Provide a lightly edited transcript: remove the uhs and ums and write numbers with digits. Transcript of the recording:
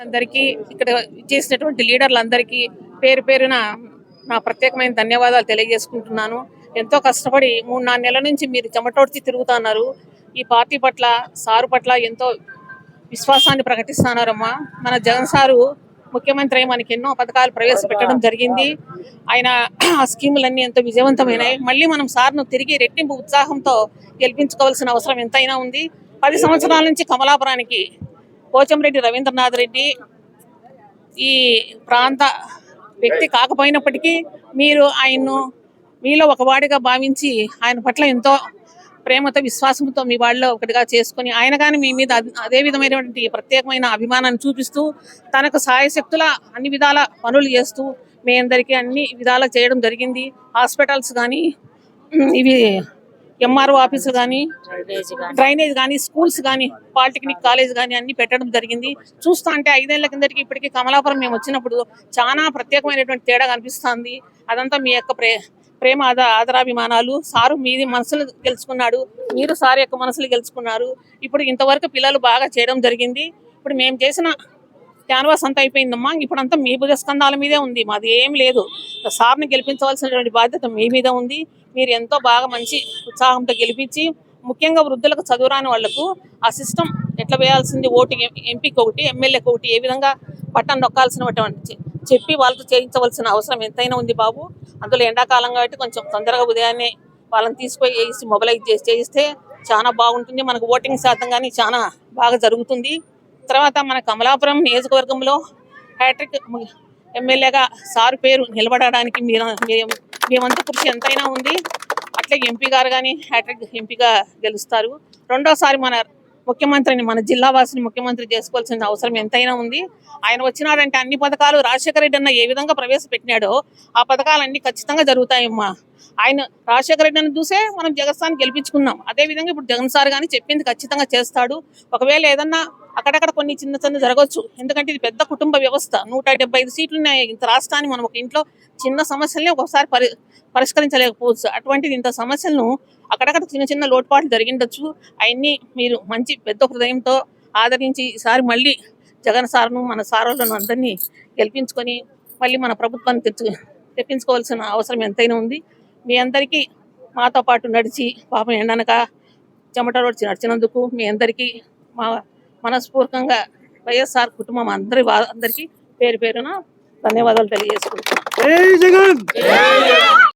అందరికీ ఇక్కడ చేసినటువంటి లీడర్లందరికీ పేరు పేరున నా ప్రత్యేకమైన ధన్యవాదాలు తెలియజేసుకుంటున్నాను. ఎంతో కష్టపడి 3-4 నెలల నుంచి మీరు చెమటోడ్చి తిరుగుతున్నారు. ఈ పార్టీ పట్ల సారు పట్ల ఎంతో విశ్వాసాన్ని ప్రకటిస్తున్నారమ్మా. మన జగన్ సారు ముఖ్యమంత్రి మనకి ఎన్నో పథకాలు ప్రవేశపెట్టడం జరిగింది. ఆయన ఆ స్కీములన్నీ ఎంతో విజయవంతమైనాయి. మళ్ళీ మనం సార్ను తిరిగి రెట్టింపు ఉత్సాహంతో గెలిపించుకోవాల్సిన అవసరం ఎంతైనా ఉంది. 10 సంవత్సరాల నుంచి కమలాపురానికి పోచంరెడ్డి రవీంద్రనాథ్ రెడ్డి ఈ ప్రాంత వ్యక్తి కాకపోయినప్పటికీ మీరు ఆయన్ను మీలో ఒక వాడిగా భావించి ఆయన పట్ల ఎంతో ప్రేమతో విశ్వాసంతో మీ వాళ్ళలో ఒకటిగా చేసుకుని ఆయన కానీ మీ మీద అదే విధమైనటువంటి ప్రత్యేకమైన అభిమానాన్ని చూపిస్తూ తనకు సాయశక్తుల అన్ని విధాల పనులు చేస్తూ మీ అందరికీ అన్ని విధాలా చేయడం జరిగింది. హాస్పిటల్స్ కానీ ఇవి ఎంఆర్ఓ ఆఫీసులు కానీ డ్రైనేజ్ కానీ స్కూల్స్ కానీ పాలిటెక్నిక్ కాలేజ్ కానీ అన్ని పెట్టడం జరిగింది. చూస్తా అంటే 5 ఏళ్ల కిందటికి ఇప్పటికీ కమలాపురం మేము వచ్చినప్పుడు చాలా ప్రత్యేకమైనటువంటి తేడా కనిపిస్తుంది. అదంతా మీ యొక్క ప్రేమ ఆదరాభిమానాలు. సారు మీది మనసులు గెలుచుకున్నాడు, మీరు సారు యొక్క మనసులు గెలుచుకున్నారు. ఇప్పుడు ఇంతవరకు పిల్లలు బాగా చేయడం జరిగింది. ఇప్పుడు మేము చేసిన క్యాన్వాస్ అంతా అయిపోయిందమ్మా. ఇప్పుడంతా మీ భుజస్కంధాల మీదే ఉంది, మాది ఏం లేదు. సార్ని గెలిపించవలసినటువంటి బాధ్యత మీ మీద ఉంది. మీరు ఎంతో బాగా మంచి ఉత్సాహంతో గెలిపించి ముఖ్యంగా వృద్ధులకు చదువురాని వాళ్లకు ఆ సిస్టమ్ ఎట్లా వేయాల్సింది, ఓటు ఎంపీకి ఒకటి ఎమ్మెల్యేకి ఒకటి ఏ విధంగా బటన్ నొక్కాల్సినటువంటి చెప్పి వాళ్ళతో చేయించవలసిన అవసరం ఎంతైనా ఉంది బాబు. అందులో ఎండాకాలం కాబట్టి కొంచెం తొందరగా ఉదయాన్నే వాళ్ళని తీసుకుపోయి వేసి మొబైలైజ్ చేయిస్తే చాలా బాగుంటుంది. మనకు ఓటింగ్ శాతం కానీ చాలా బాగా జరుగుతుంది. తర్వాత మన కమలాపురం నియోజకవర్గంలో హ్యాట్రిక్ ఎమ్మెల్యేగా సారు పేరు నిలబడడానికి మేమంతా కృషి ఎంతైనా ఉంది. అట్లే ఎంపీ గారు కానీ హ్యాట్రిక్ ఎంపీగా గెలుస్తారు. రెండోసారి మన ముఖ్యమంత్రిని, మన జిల్లా వాసిని ముఖ్యమంత్రి చేసుకోవాల్సిన అవసరం ఎంతైనా ఉంది. ఆయన వచ్చినాడంటే అన్ని పథకాలు రాజశేఖర రెడ్డి అన్న ఏ విధంగా ప్రవేశపెట్టినాడో ఆ పథకాలన్నీ ఖచ్చితంగా జరుగుతాయమ్మా. ఆయన రాజశేఖర రెడ్డి అని చూసే మనం జగన్ గెలిపించుకున్నాం. అదేవిధంగా ఇప్పుడు జగన్ సార్ కానీ చెప్పింది ఖచ్చితంగా చేస్తాడు. ఒకవేళ ఏదన్నా అక్కడక్కడ కొన్ని చిన్న జరగవచ్చు, ఎందుకంటే ఇది పెద్ద కుటుంబ వ్యవస్థ. 175 సీట్లు ఉన్నాయి ఇంత రాష్ట్రాన్ని. మనం ఒక ఇంట్లో చిన్న సమస్యల్ని ఒకసారి పరిష్కరించలేకపోవచ్చు. అటువంటిది ఇంత సమస్యలను అక్కడక్కడ చిన్న లోటుపాట్లు జరిగిండొచ్చు. అవన్నీ మీరు మంచి పెద్ద హృదయంతో ఆదరించి ఈసారి మళ్ళీ జగన్ సార్ను మన సారులను అందరినీ గెలిపించుకొని మళ్ళీ మన ప్రభుత్వాన్ని తెప్పించుకోవాల్సిన అవసరం ఎంతైనా ఉంది. మీ అందరికీ మాతో పాటు నడిచి పాపం ఎండనక చెమట రోడ్చి నడిచినందుకు మీ అందరికీ మా మనస్ఫూర్తికంగా వైఎస్ఆర్ కుటుంబం అందరికీ పేరు పేరున ధన్యవాదాలు తెలియజేసుకుంటున్నాను.